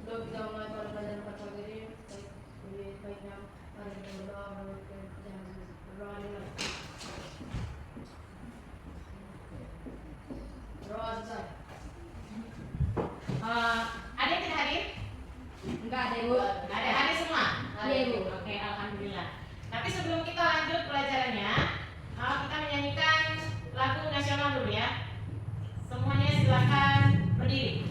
Sebelum kita mulai pada pelajaran kategori, lebih baiknya mari kita berdoa melalui jangan berdoa dulu. Berdoa selesai. Ada yang tidak hadir? Enggak ada ibu. Ada hadir semua? Ada ibu. Oke, alhamdulillah. Tapi sebelum kita lanjut pelajarannya, kita menyanyikan lagu nasional dulu ya. Semuanya silakan berdiri.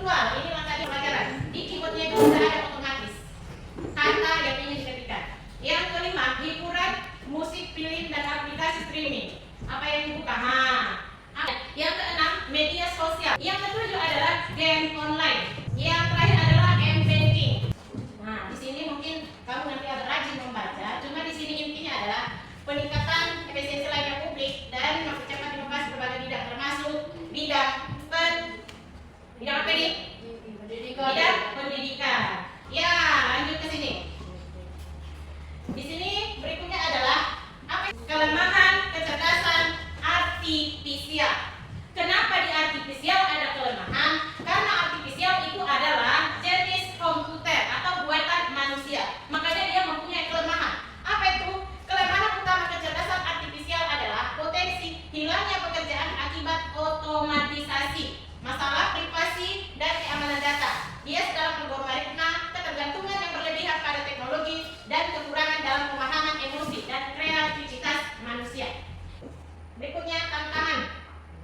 virtual. Ini materi pelajaran. Di keyboardnya itu sudah ada otomatis kata yang ingin diketikkan. Yang kelima, hiburan, musik, film, dan aplikasi streaming. Apa yang dibuka? Yang keenam, media sosial. Yang ketujuh adalah game online. Yang terakhir adalah m-banking. Nah, di sini mungkin kamu nanti agak rajin membaca. Cuma di sini intinya adalah peningkatan efisiensi layanan publik dan mempercepat inovasi berbagai bidang, termasuk bidang bidang apa nih? Bidang pendidikan. Ya, lanjut ke sini. Di sini berikutnya adalah apa? Kelemahan kecerdasan artifisial. Kenapa di artifisial ada kelemahan? Karena artifisial itu adalah jenis komputer atau buatan manusia. Makanya dia mempunyai kelemahan. Apa itu? Kelemahan utama kecerdasan artifisial adalah potensi hilangnya pekerjaan akibat otomatisasi, masalah privasi dan keamanan data. Dia dalam algoritma, ketergantungan yang berlebihan pada teknologi, dan kekurangan dalam pemahaman emosi dan kreativitas manusia. Berikutnya tantangan.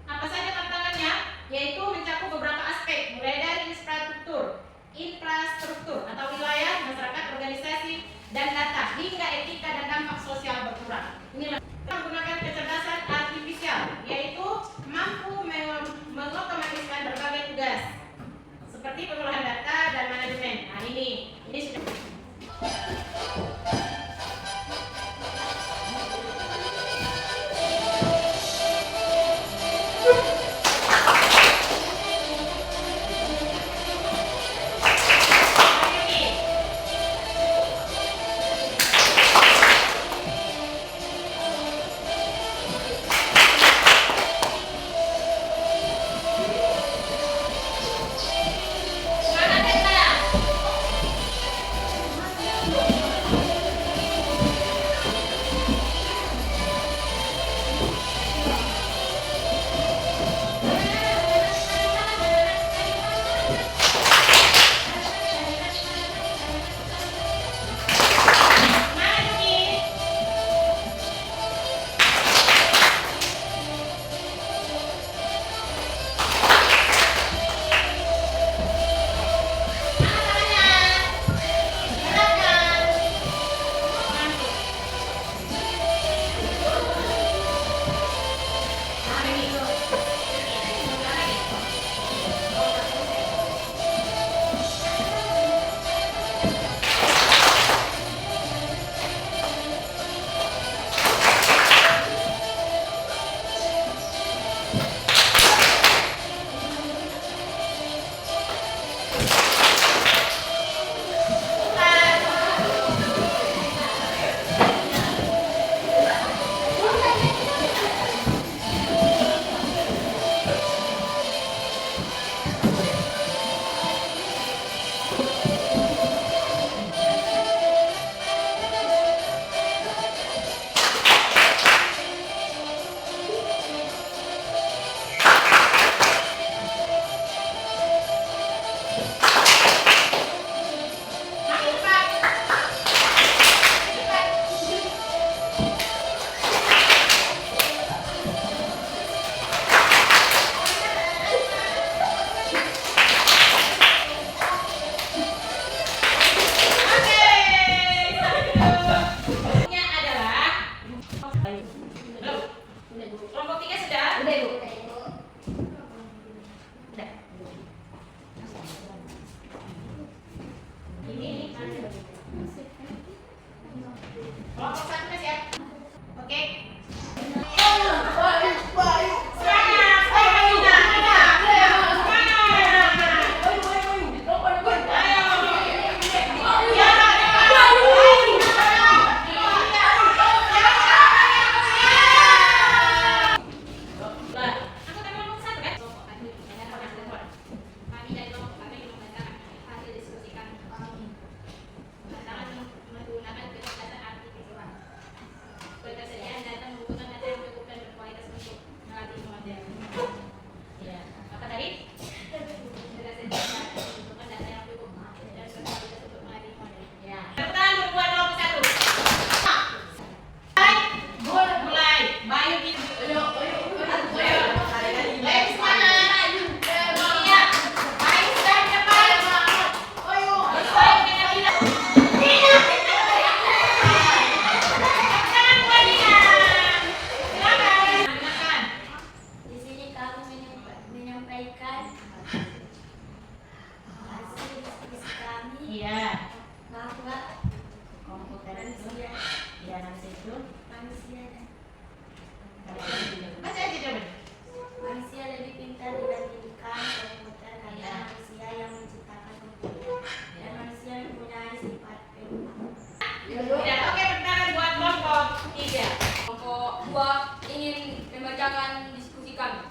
Apa saja tantangannya? Yaitu mencakup beberapa aspek, mulai dari infrastruktur atau wilayah, masyarakat, organisasi, dan data, hingga etika dan dampak sosial berkurang. Inilah menggunakan kecerdasan artifisial, yaitu mampu mengotomatiskan berbagai tugas seperti pengolahan data dan manajemen. Nah, ini sudah.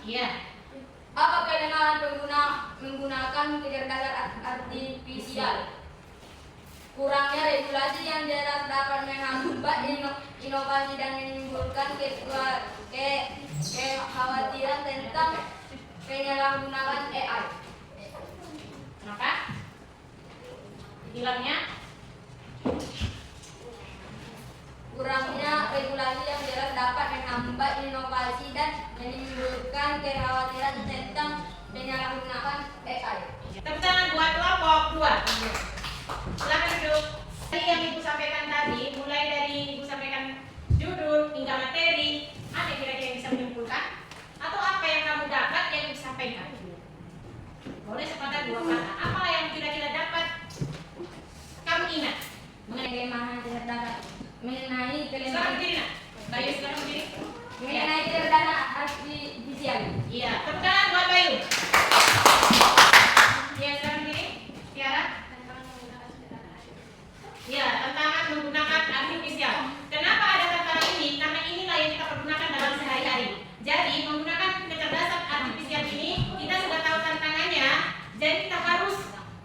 Iya. Apa kedengaran menggunakan kecerdasan artifisial? Kurangnya regulasi yang jelas dapat menghambat inovasi dan menimbulkan kekhawatiran tentang penyalahgunaan AI. Kenapa? Hilangnya? Kurangnya regulasi yang jelas dapat menghambat inovasi dan menimbulkan kekhawatiran tentang penyalahgunaan AI. Tepuk tangan buat kelompok 2. Silakan duduk. Tadi yang Ibu sampaikan tadi, mulai dari Ibu sampaikan judul hingga materi, ada kira-kira yang bisa menyimpulkan? Atau apa yang kamu dapat yang Ibu sampaikan? Boleh sepatah 2 kata. Apa yang kira-kira dapat kamu ingat mengenai Kelemahan kecerdasan mengenai Silakan kelemahan berdiri, nak. Bayu, silakan berdiri. mengenai kecerdasan artifisial. Iya, tepuk tangan buat Bayu. Iya, silakan berdiri. Tiara. Iya, tantangan menggunakan artifisial. Kenapa ada tantangan ini? Karena inilah yang kita pergunakan dalam sehari-hari. Jadi, menggunakan kecerdasan artifisial ini, kita sudah tahu tantangannya. Jadi, kita harus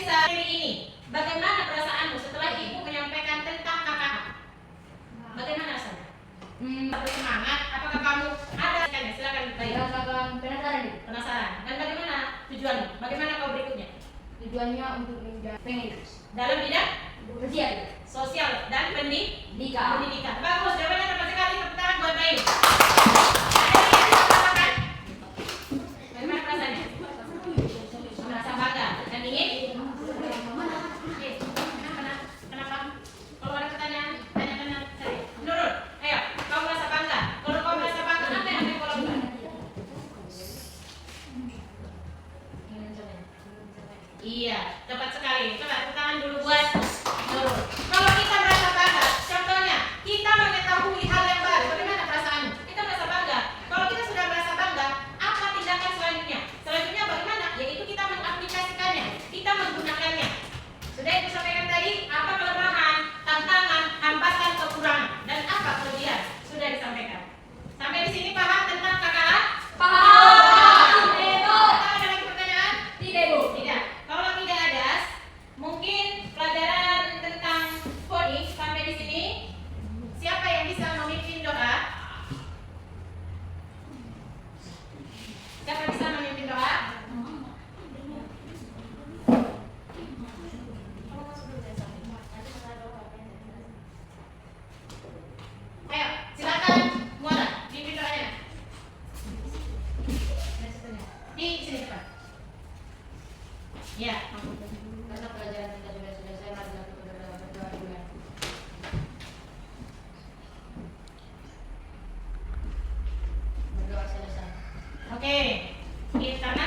sehari ini. Bagaimana perasaanmu setelah Ibu menyampaikan tentang KKA? Bagaimana rasanya? Bersemangat? Apakah kamu ada? Silakan Bayu. Rasakan penasaran. Penasaran? Dan bagaimana tujuanmu? Bagaimana kau berikutnya? Tujuannya untuk menjadi Dalam bidang sosial dan pendidikan. Bagus, jawabannya tepat sekali. Tepuk tangan buat Bayu. Ada lagi yang ditambahkan? Bagaimana perasaannya? Merasa bangga dan ingin? Kenapa? Kalau ada pertanyaan, tanyakan saya. Nurul, ayo, kau merasa bangga. Kalau kau merasa bangga, apa yang akan kau lakukan? Iya, tepat sekali. Coba tepuk tangan dulu buat Nurul. Kalau kita merasa bangga, contohnya kita mengetahui hal yang baru, bagaimana perasaanmu? Kita merasa bangga. Kalau kita sudah merasa bangga, apa tindakan selanjutnya? Selanjutnya bagaimana? Yaitu kita mengaplikasikannya, kita menggunakannya. Sudah Ibu sampaikan tadi, apa kelemahan, tantangan, hambatan, kekurangan, dan apa kelebihan? Sudah disampaikan. Sampai di sini paham tentang KKA? Paham. Ada lagi pertanyaan? Tidak, Bu. Tidak. Kalau tidak ada, mungkin pelajaran tentang coding sampai di sini. Siapa yang bisa memimpin doa? Siapa bisa memimpin doa? Ayo, silakan Muara, pimpin doanya. Di sini depan. Ya. Karena pelajaran kita sudah selesai, mari kita berdoa dulu ya. Berdoa selesai. Oke. Karena